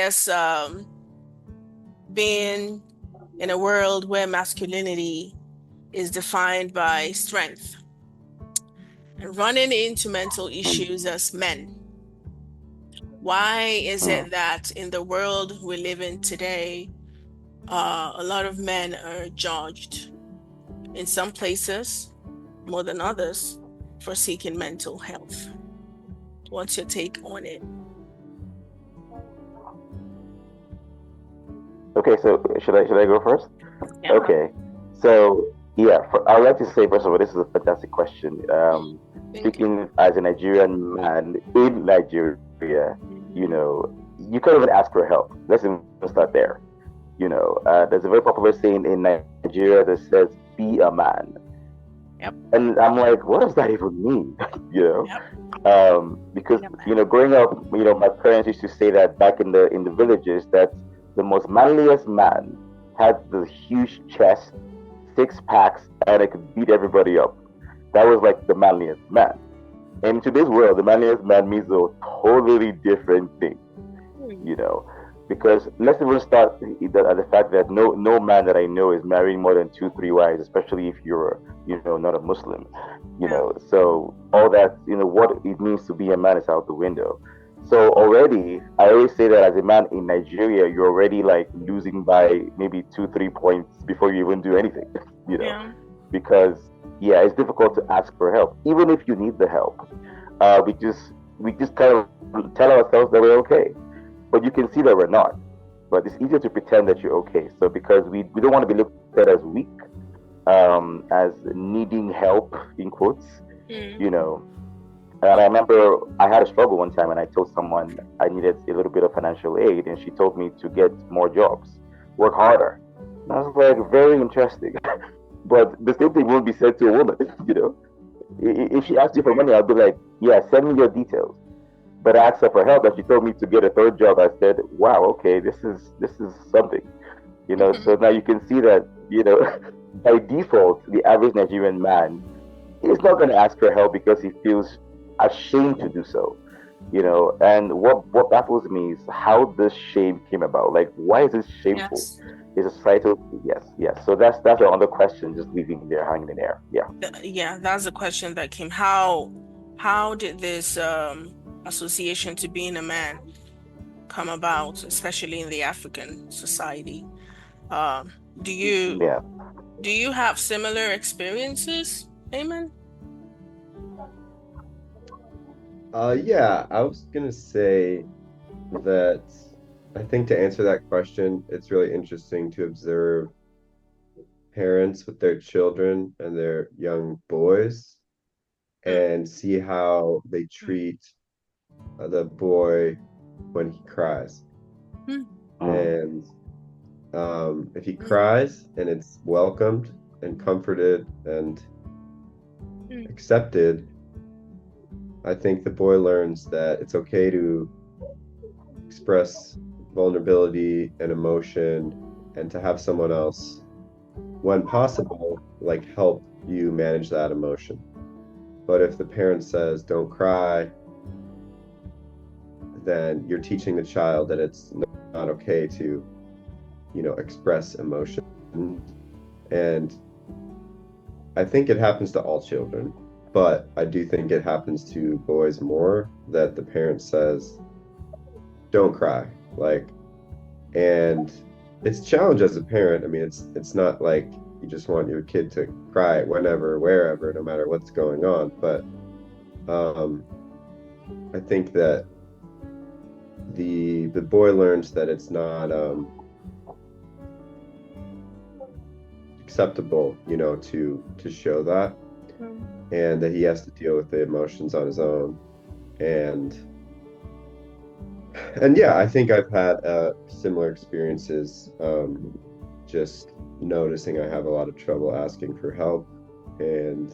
as being in a world where masculinity is defined by strength and running into mental issues as men. Why is it that in the world we live in today, a lot of men are judged in some places more than others for seeking mental health? What's your take on it? Okay, so should I go first? Yeah. Okay, so yeah, I would like to say first of all, this is a fantastic question. Thank you. Speaking as a Nigerian man in Nigeria, Mhm. you can't even ask for help. Let's even start there. There's a very popular saying in Nigeria that says, "Be a man," Yep. and I'm like, what does that even mean? Yep. Because Being a man. growing up, my parents used to say that back in the villages that the most manliest man had the huge chest, six packs, and it could beat everybody up. That was like the manliest man. And in today's world, the manliest man means a totally different thing, Hmm. you know. Because let's even start at the fact that no man that I know is marrying more than two, three wives, especially if you're, not a Muslim, Yeah. So all that, what it means to be a man is out the window. So already, I always say that as a man in Nigeria, you're already like losing by maybe 2, 3 points before you even do anything, you know, Yeah. because yeah, it's difficult to ask for help, even if you need the help. We just kind of tell ourselves that we're okay, but you can see that we're not. But it's easier to pretend that you're okay. So because we don't want to be looked at as weak, as needing help in quotes, you Mm. know. And I remember I had a struggle one time, and I told someone I needed a little bit of financial aid, and she told me to get more jobs, work harder. And I was like, very interesting. But the same thing won't be said to a woman, you know. If she asked you for money, I'd be like, yeah, send me your details. But I asked her for help, and she told me to get a third job. I said, wow, okay, this is something, So now you can see that, by default, the average Nigerian man is not going to ask for help because he feels ashamed to do so. And what baffles me is how this shame came about. Like, why is this shameful? Yes. Is a societal? Yes, yes. So that's another question, just leaving there hanging in there. Yeah. Yeah, that's the question that came. How did this association to being a man come about, especially in the African society? Um, do you Yeah. do you have similar experiences, Eamon? Yeah, I was gonna say that I think to answer that question, it's really interesting to observe parents with their children and their young boys Mm. and see how they treat the boy when he cries. Mm. Mm. And if he Mm. cries and it's welcomed and comforted and Mm. accepted, I think the boy learns that it's okay to express vulnerability and emotion and to have someone else, when possible, like help you manage that emotion. But if the parent says, don't cry, then you're teaching the child that it's not okay to, express emotion. And I think it happens to all children, but I do think it happens to boys more that the parent says, don't cry. Like, and it's a challenge as a parent. I mean, it's not like you just want your kid to cry whenever, wherever, no matter what's going on. But um, I think that the boy learns that it's not acceptable, to show that, Mm. and that he has to deal with the emotions on his own. And yeah, I think I've had similar experiences. Just noticing I have a lot of trouble asking for help, and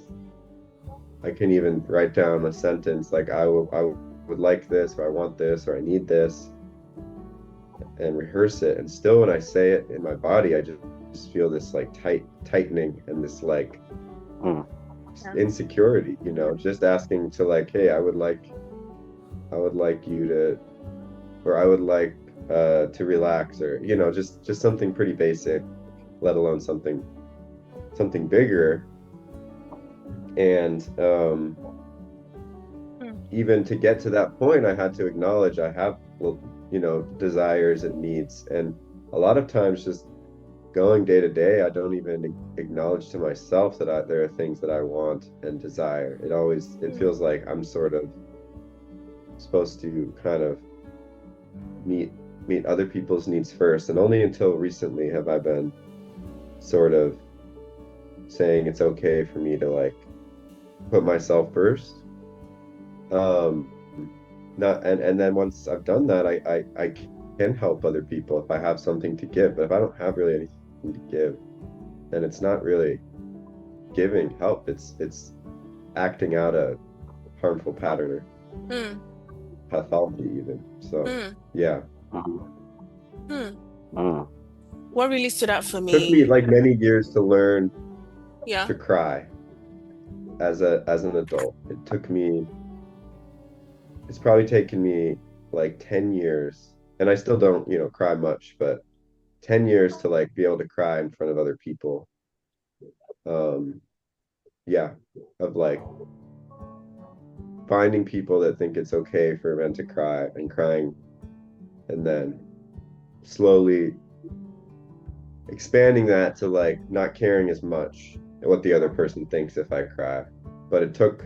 I can even write down a sentence like I would like this, or I want this, or I need this, and rehearse it. And still, when I say it in my body, I just feel this like tightening and this like Mm. Yeah. insecurity. Just asking to like, hey, I would like you to, or I would like to relax, or just something pretty basic, let alone something bigger. And Mm. even to get to that point, I had to acknowledge I have, well, desires and needs. And a lot of times, just going day to day, I don't even acknowledge to myself that there are things that I want and desire. It Mm. feels like I'm sort of supposed to kind of meet other people's needs first. And only until recently have I been sort of saying it's okay for me to like put myself first. Um, not and then once I've done that, I can help other people if I have something to give. But if I don't have really anything to give, then it's not really giving help. It's acting out a harmful pattern or Mm. pathology even. So Mm. yeah, Mhm. Mm. Mm. What really stood out for took me me, like many years to learn yeah. to cry as an adult. It's probably taken me like 10 years, and I still don't, cry much, but 10 years to like be able to cry in front of other people. Um, yeah, of like finding people that think it's okay for men to cry and crying, and then slowly expanding that to like not caring as much what the other person thinks if I cry. But it took,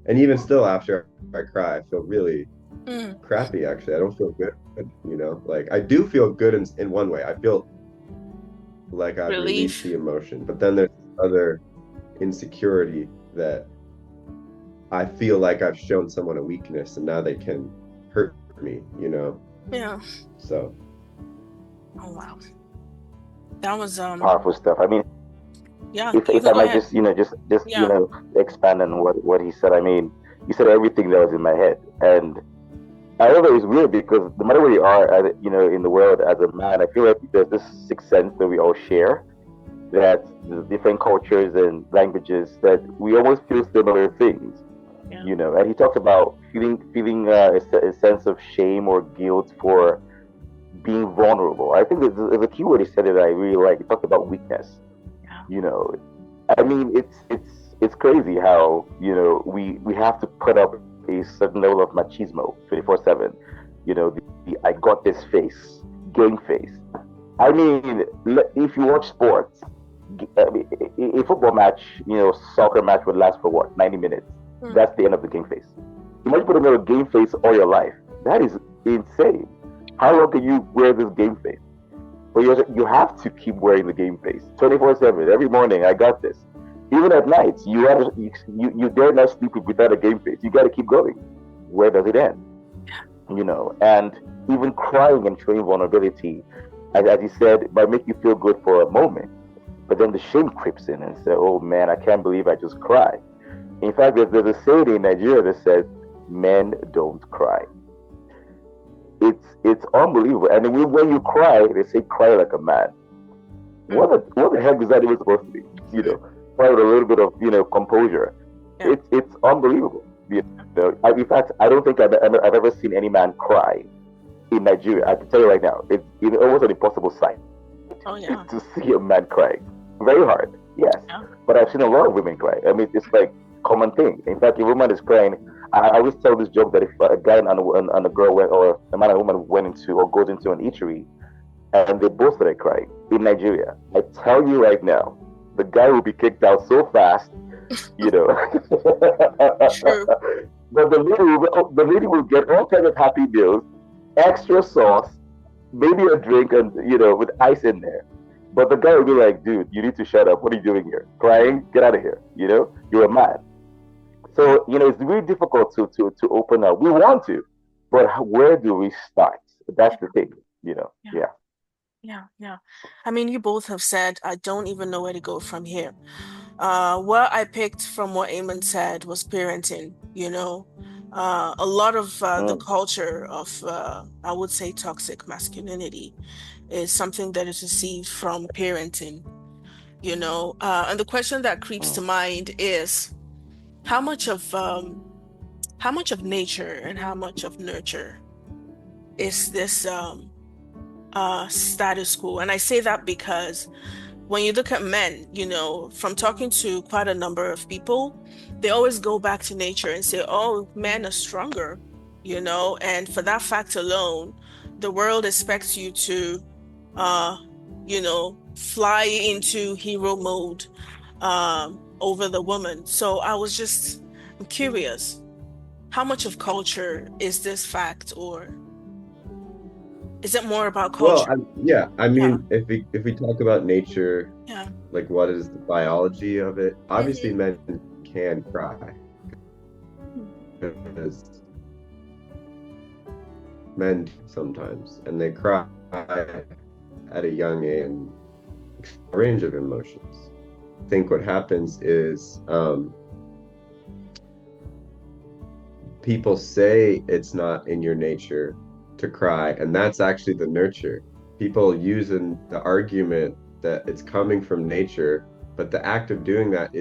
and even still after I cry, I feel really Mm. crappy actually. I don't feel good, Like I do feel good in one way. I feel like I've released the Relief. emotion, but then there's other insecurity that I feel like I've shown someone a weakness and now they can hurt me. Yeah. So Oh wow. That was Powerful stuff. I mean, yeah, if you if could I go might ahead. just Yeah. expand on what he said. I mean, you said everything that was in my head, and I know that it's weird because no matter where you are, in the world as a man, I feel like there's this sixth sense that we all share, that the different cultures and languages, that we almost feel similar things. Yeah. And he talked about feeling a sense of shame or guilt for being vulnerable. I think there's a keyword he said that I really like. He talked about weakness. Yeah. You know, I mean, it's crazy how we have to put up a certain level of machismo 24/7. The I got this face, game face. I mean, if you watch sports, I mean, a football match, soccer match would last for what, 90 minutes. Mm. That's the end of the game face. Imagine putting on a game face all your life. That is insane. How long can you wear this game face? But you have to keep wearing the game face 24/7. Every morning, I got this. Even at night, you dare not sleep without a game face. You got to keep going. Where does it end? And even crying and showing vulnerability, as you said, might make you feel good for a moment, but then the shame creeps in and say, "Oh man, I can't believe I just cried." In fact, there's a saying in Nigeria that says, "Men don't cry." It's unbelievable. And when you cry, they say, "Cry like a man." Mm. What the heck is that even supposed to be? Mm. Cry with a little bit of composure. Yeah. It's unbelievable. In fact, I don't think I've ever seen any man cry in Nigeria. I can tell you right now, it's almost an impossible sight Oh yeah. to see a man crying. Very hard, yes. Yeah. But I've seen a lot of women cry. I mean, it's like common thing. In fact, if a woman is crying, I always tell this joke that if a guy and a girl or a man and a woman went into or goes into an eatery and they both started crying in Nigeria, I tell you right now, the guy will be kicked out so fast, you know. True. But the lady will get all kinds of happy meals, extra sauce, maybe a drink, and with ice in there. But the guy will be like, "Dude, you need to shut up. What are you doing here? Crying? Get out of here. You're a man." Yeah. So it's really difficult to open up. We want to, but where do we start? That's Yeah. the thing. Yeah. Yeah. Yeah. Yeah. I mean, you both have said I don't even know where to go from here. What I picked from what Eamon said was parenting, A lot of the Mm, culture of, I would say, toxic masculinity is something that is received from parenting, And the question that creeps to mm, mind is how much of nature and how much of nurture is this status quo. And I say that because when you look at men, from talking to quite a number of people, they always go back to nature and say, oh, men are stronger, and for that fact alone, the world expects you to, uh, fly into hero mode, over the woman. So I'm curious, how much of culture is this fact, or is it more about Well, culture? yeah, I Yeah, mean, if we talk about nature, yeah. like what is the biology of it? Obviously, Hmm. men can cry because men sometimes, and they cry at a young age and a range of emotions. I think what happens is people say it's not in your nature to cry, and that's actually the nurture. People using the argument that it's coming from nature, but the act of doing that Yeah,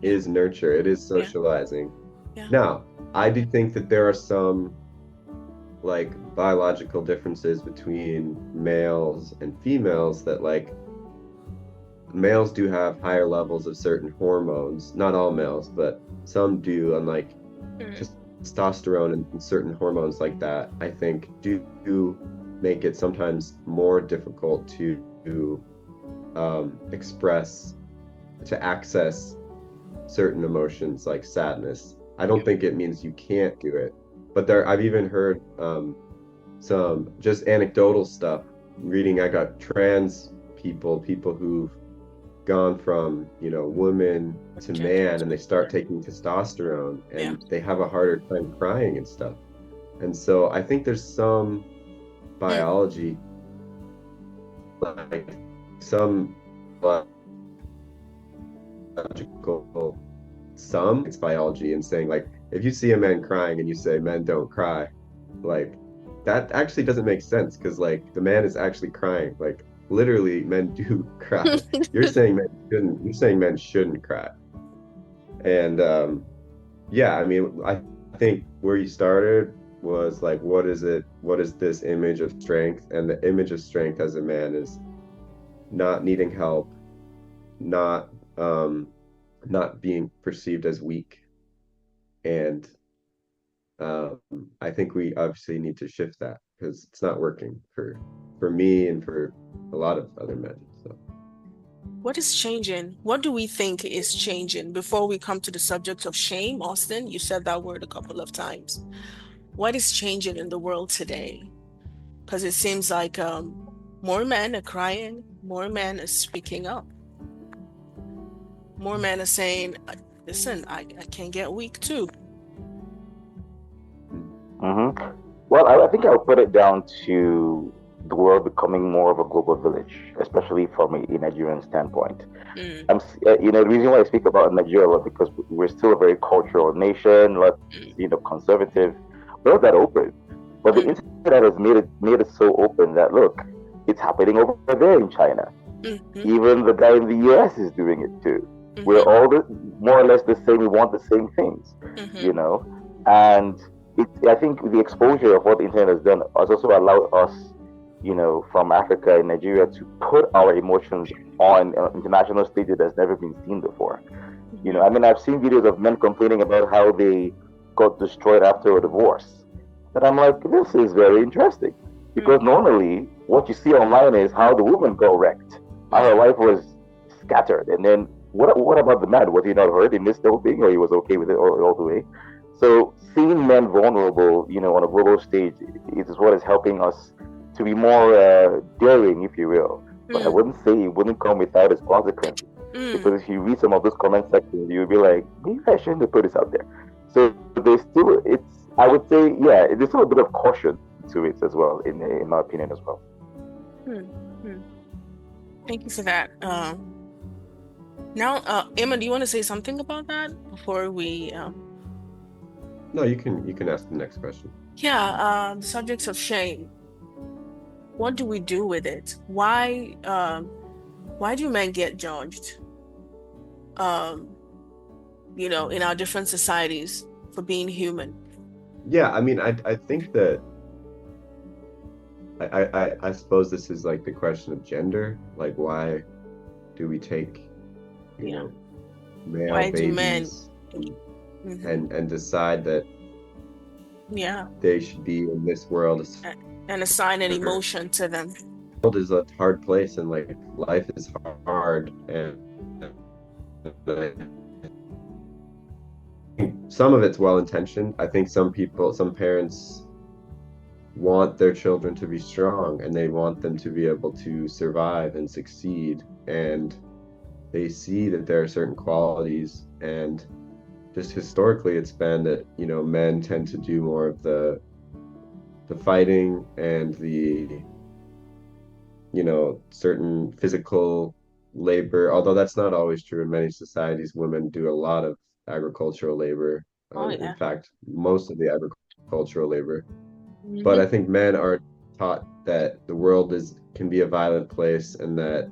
is nurture. It is yeah, socializing. yeah. Now, I do think that there are some like biological differences between males and females that like males do have higher levels of certain hormones. Not all males, but some do, and like Mm, testosterone and certain hormones like that, I think do make it sometimes more difficult to express, to access certain emotions like sadness. I yeah. don't think it means you can't do it, but I've even heard some just anecdotal stuff. Reading, I got trans people who've gone from, woman to Gender man, and they start expression. taking testosterone Yeah. and they have a harder time crying and stuff. And so I think there's some Mm, biology, like some biological, some it's biology and saying like if you see a man crying and you say men don't cry, like that actually doesn't make sense because like the man is actually crying. Like literally men do cry. You're saying men shouldn't cry. And yeah, I mean, I think where you started was like, what is it? What is this image of strength? And the image of strength as a man is not needing help, not um, not being perceived as weak. And um, I think we obviously need to shift that because it's not working for me and for a lot of other men. So what is changing? What do we think is changing? Before we come to the subject of shame, Austin, you said that word a couple of times. What is changing in the world today? Because it seems like more men are crying, more men are speaking up, more men are saying, listen, I can get weak too. mm, Hmm. Well, I think I'll put it down to the world becoming more of a global village, especially from a Nigerian standpoint. Mm, The reason why I speak about Nigeria a lot because we're still a very cultural nation, less, mm, conservative, we're not that open. But the mm, internet has made it so open that look, it's happening over there in China. mm, mm, Even the guy in the US is doing it too. We're mm, all more or less the same. We want the same things, you mm, know. And I think the exposure of what the internet has done has also allowed us, from Africa and Nigeria to put our emotions on an international stage that's never been seen before. mm, I mean, I've seen videos of men complaining about how they got destroyed after a divorce. And I'm like, this is very interesting. Because mm, normally, what you see online is how the woman got wrecked, how her mm, life was scattered. And then what about the man? Was he not hurt? He missed the whole thing, or he was okay with it all the way? So seeing men vulnerable, on a global stage, is what is helping us to be more daring, if you will. But I mm, wouldn't say it wouldn't come without its consequences. mm. Because if you read some of those comment sections, you'll be like, maybe I shouldn't have put this out there. So there's still, I would say, yeah, there's still a bit of caution to it as well, in my opinion as well. Mm, mm. Thank you for that. Now, Emma, do you want to say something about that before we, no, you can ask the next question. yeah, subjects of shame. What do we do with it? Why do men get judged, um, in our different societies for being human? Yeah, I mean, I think that I suppose this is like the question of gender. Like, why do we take, you Yeah. know, male Why do men? babies Hmm. and decide that Yeah. they should be in this world? And assign an The emotion to them. world is a hard place, and like life is hard, and I think some of it's well intentioned. I think some parents want their children to be strong, and they want them to be able to survive and succeed, and they see that there are certain qualities, and just historically it's been that, you know, men tend to do more of the fighting and the, you know, certain physical labor, although that's not always true in many societies. Women do a lot of agricultural labor, Oh in yeah. fact most of the agricultural labor. But I Hmm. think men are taught that the world is can be a violent place, and that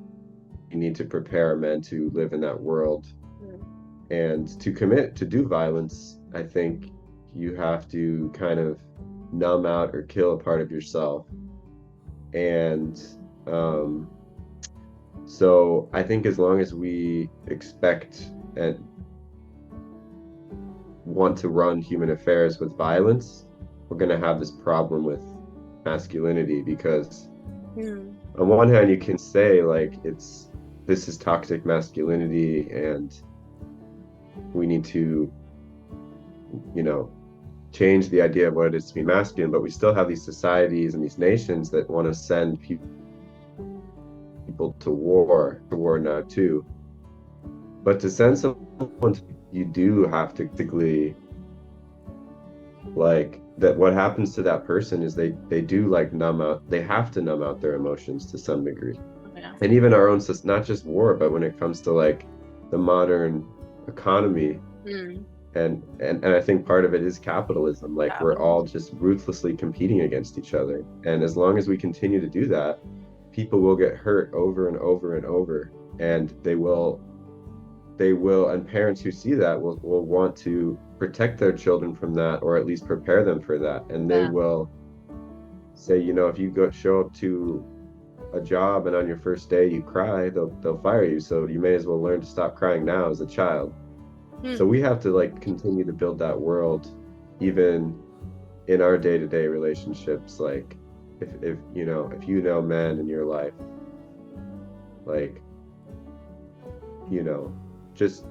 you need to prepare men to live in that world. And to commit to do violence, I think you have to kind of numb out or kill a part of yourself. And um, so I think as long as we expect and want to run human affairs with violence, we're going to have this problem with masculinity, because Mm. on one hand you can say like this is toxic masculinity and we need to, you know, change the idea of what it is to be masculine, but we still have these societies and these nations that want to send people to war now too. But to send someone to, you do have to basically, like, that what happens to that person is they do like numb out, they have to numb out their emotions to some degree. Yeah. And even our own, not just war, but when it comes to like the modern economy, Mm. and I think part of it is capitalism. Like, we're all Capitalism. just ruthlessly competing against each other. And as long as we continue to do that, people will get hurt over and over and over. And and parents who see that will want to protect their children from that, or at least prepare them for that. And they Yeah. will say, you know, if you show up to a job and on your first day you cry, they'll fire you. So you may as well learn to stop crying now as a child. So Mm. we have to like continue to build that world, even in our day-to-day relationships. Like, if you know men in your life, like, you know, just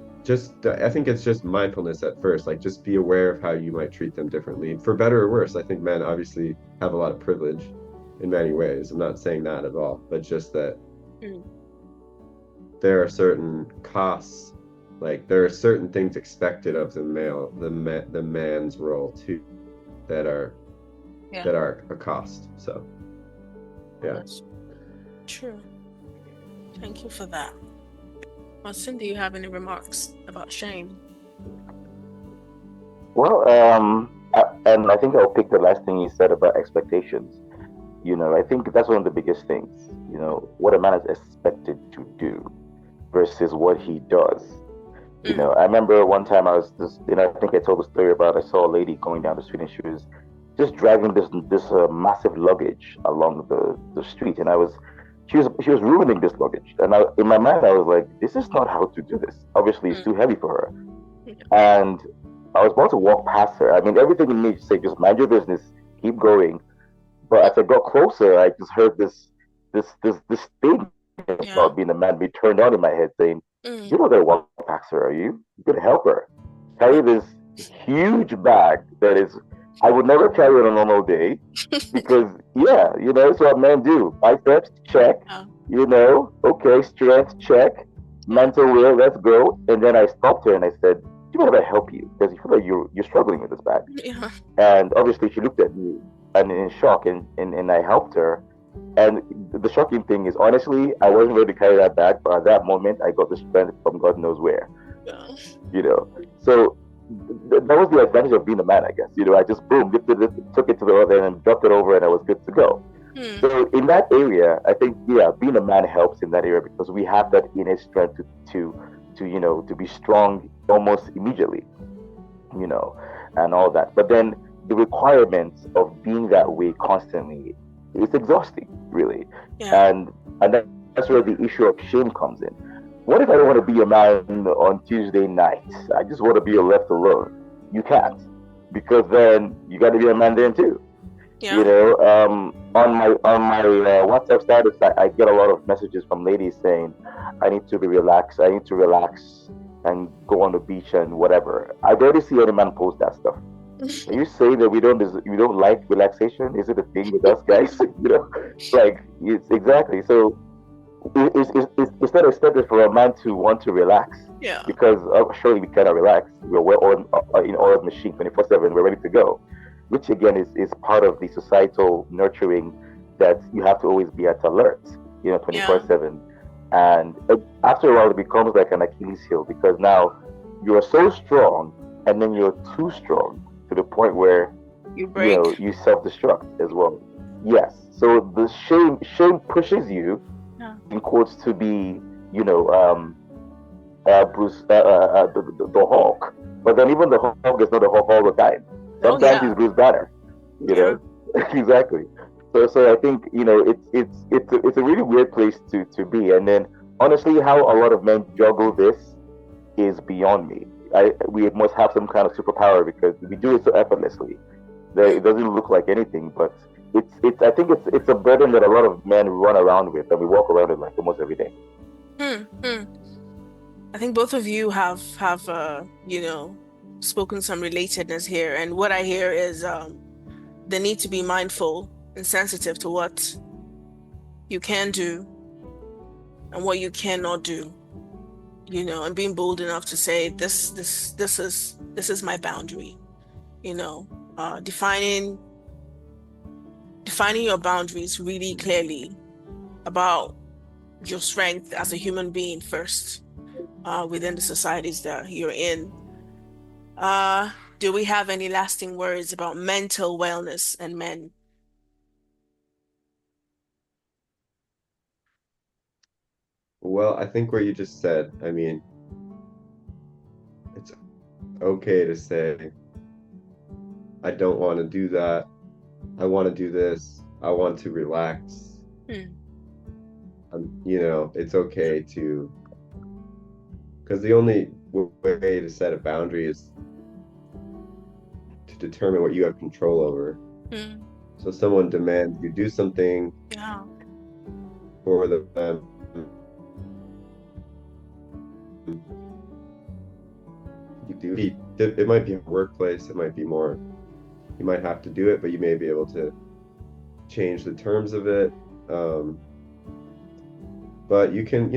I think it's just mindfulness at first. Like, just be aware of how you might treat them differently, for better or worse. I think men obviously have a lot of privilege in many ways. I'm not saying that at all, but just that Mm. there are certain costs, like there are certain things expected of the man's role too, that are Yeah. that are a cost. So yeah. That's true. Thank you for that. Austin, do you have any remarks about shame? Well, and I think I'll pick the last thing you said about expectations. I think that's one of the biggest things. What a man is expected to do versus what he does. Mm. I remember one time I was just, I think I told the story about I saw a lady going down the street and she was just dragging this massive luggage along the street, and she was ruining this luggage, and in my mind I was like, this is not how to do this. Obviously, it's Mm. too heavy for her, Yeah. and I was about to walk past her. I mean, everything in me just say, just mind your business, keep going. But as I got closer, I just heard this thing Yeah. about being a man be turned on in my head, saying, Mm. "You're not gonna walk past her, are you? You're gonna help her carry this huge bag that is I would never carry on a normal day because yeah, it's what men do. Biceps check, Yeah. okay, strength check, Yeah. mental will, let's go." And then I stopped her and I said, "Do you want me to help you? Because you feel like you're struggling with this bag." Yeah. And obviously she looked at me and in shock, and I helped her. And the shocking thing is, honestly, I wasn't ready to carry that bag, but at that moment, I got the strength from God knows where. Yeah. You know, so that was the advantage of being a man, I guess. I just boom, lifted it, took it to the other end, and dropped it over, and I was good to go. Mm. So in that area, I think yeah, being a man helps in that area because we have that innate strength to be strong almost immediately, you know, and all that. But then the requirements of being that way constantly It's exhausting, really. Yeah. And that's where the issue of shame comes in. What if I don't want to be a man on Tuesday night? I just want to be left alone. You can't, because then you got to be a man then too. You Yeah. know, on my WhatsApp status, I get a lot of messages from ladies saying, "I need to be relaxed. I need to relax and go on the beach and whatever." I barely see any man post that stuff. Are you saying that we don't like relaxation? Is it a thing with us guys? Like it's exactly. So it's not expected for a man to want to relax Yeah. because surely we cannot relax. We're well in oiled machine 24/7. We're ready to go, which again is part of the societal nurturing that you have to always be at alert, 24 Yeah. 7. And after a while, it becomes like an Achilles heel because now you're so strong and then you're too strong to the point where You break. you self-destruct as well. Yes. So the shame pushes you Yeah. in quotes to be, you know, Bruce, the Hulk. But then even the Hulk is not the Hulk all the time. Oh Sometimes he's yeah. Bruce Banner. You Yeah. know, exactly. So I think it's a really weird place to be. And then honestly, how a lot of men juggle this is beyond me. We must have some kind of superpower because we do it so effortlessly that Hmm. it doesn't look like anything. But it's I think it's a burden that a lot of men run around with, and we walk around with like almost every day. Hmm. Hmm. I think both of you have spoken some relatedness here, and what I hear is the need to be mindful and sensitive to what you can do and what you cannot do, and being bold enough to say this is my boundary, you know, defining your boundaries really clearly about your strength as a human being first, within the societies that you're in. Uh, do we have any lasting words about mental wellness and men? Well, I think what you just said, I mean, it's okay to say, I don't want to do that. I want to do this. I want to relax. Hmm. It's okay to, because the only way to set a boundary is to determine what you have control over. Hmm. So someone demands you do something Yeah. for them. You do it might be a workplace, it might be more, you might have to do it, but you may be able to change the terms of it. Um, but you can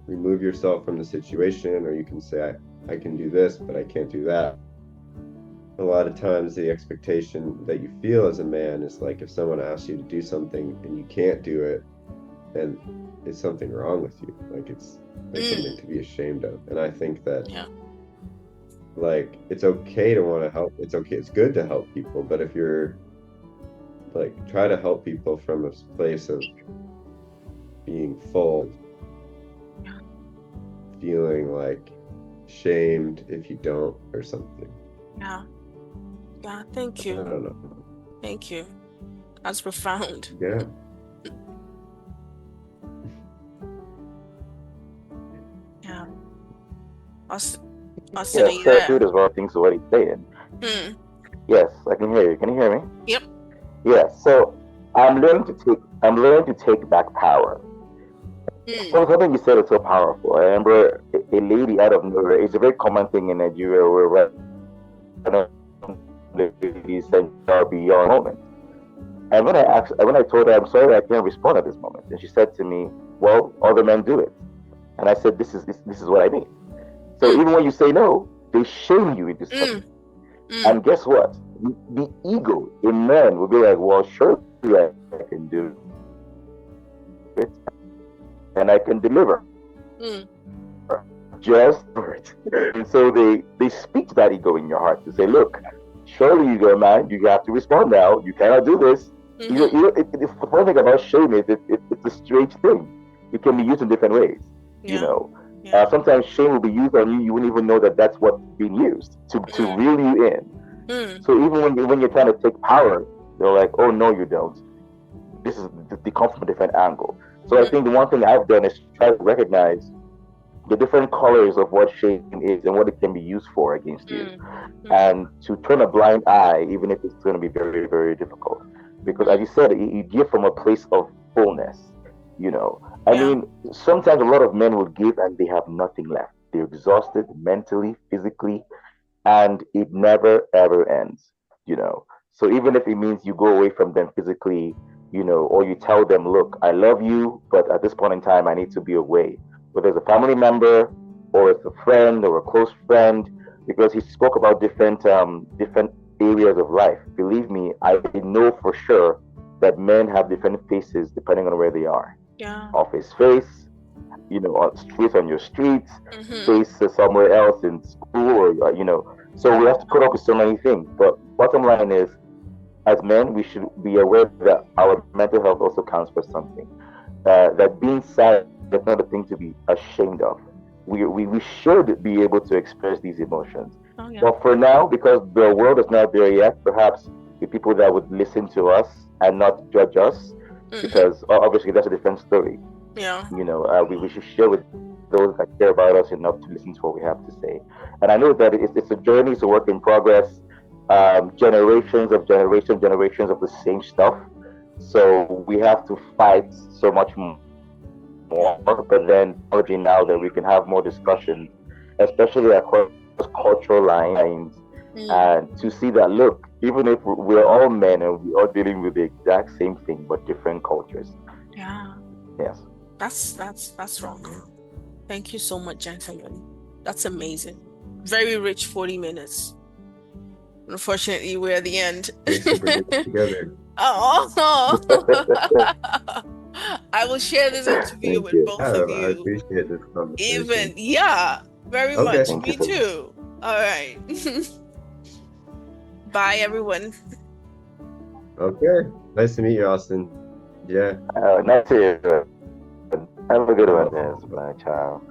remove yourself from the situation, or you can say, I can do this, but I can't do that. A lot of times the expectation that you feel as a man is like if someone asks you to do something and you can't do it, then it's something wrong with you. Like it's like something Mm. to be ashamed of. And I think that Yeah. like it's okay to want to help. It's okay. It's good to help people, but if you're like try to help people from a place of being full, feeling like shamed if you don't or something. Yeah. Yeah. Thank I you. don't know. Thank you. That's profound. Yeah. Yeah. Austin, Austin, are Yes, you so there? good as well. Things what he's saying. Hmm. Yes, I can hear you. Can you hear me? Yep. Yes. So I'm learning to take back power. Hmm. So something you said is so powerful. I remember a lady out of nowhere. It's a very common thing in Nigeria where random ladies send her beyond moment. And when I told her, I'm sorry, I can't respond at this moment, and she said to me, "Well, other men do it." And I said, "This is what I mean." So Hmm. even when you say no, they shame you into Hmm. submission. Hmm. And guess what? The ego in men will be like, "Well, surely I can do it, and I can deliver." Hmm. Just for it. And so they speak to that ego in your heart to say, look, surely you go, man, you have to respond now. You cannot do this. Mm-hmm. The funny thing about shame is it's a strange thing. It can be used in different ways. You Yeah. know, Yeah. sometimes shame will be used on you. You wouldn't even know that that's what's being used to Hmm. reel you in. Hmm. So even when you're trying to take power, they're like, oh no, you don't. This is they come from a different angle. So I Mm, think the one thing I've done is try to recognize the different colors of what shame is and what it can be used for against you, mm, mm, and to turn a blind eye, even if it's going to be very, very difficult. Because as mm. you said, you give from a place of fullness. You know, I Yeah. mean, sometimes a lot of men will give and they have nothing left. They're exhausted mentally, physically, and it never ever ends. You know, so even if it means you go away from them physically, or you tell them, look, I love you, but at this point in time I need to be away, whether it's a family member or it's a friend or a close friend, because he spoke about different areas of life. Believe me, I know for sure that men have different faces depending on where they are. Yeah. Office face, on face on your streets, Mm-hmm. face somewhere else in school, or. So we have to put up with so many things. But bottom line is, as men, we should be aware that our mental health also counts for something. That being sad is not a thing to be ashamed of. We should be able to express these emotions. Oh yeah. But for now, because the world is not there yet, perhaps the people that would listen to us and not judge us, Mm-hmm. because obviously that's a different story. Yeah. We should share with those that care about us enough to listen to what we have to say. And I know that it's a journey, it's a work in progress. Generations of the same stuff. So we have to fight so much more. But then technology now that we can have more discussions, especially across cultural lines, and to see that Mm. look, even if we're all men and we're all dealing with the exact same thing but different cultures. Yeah. Yes. That's wrong. Thank you so much, gentlemen. That's amazing. Very rich 40 minutes. Unfortunately, we're at the end. Thanks for bringing it together. Oh, I will share this interview Thank with you. both Yeah, of I you. appreciate this Even, conversation. yeah, very Okay. much. Thank you Me so much. too. All right. Bye, everyone. Okay. Nice to meet you, Austin. Yeah. Nice to hear. Have a good one, Ciao. Des. Bye. Ciao.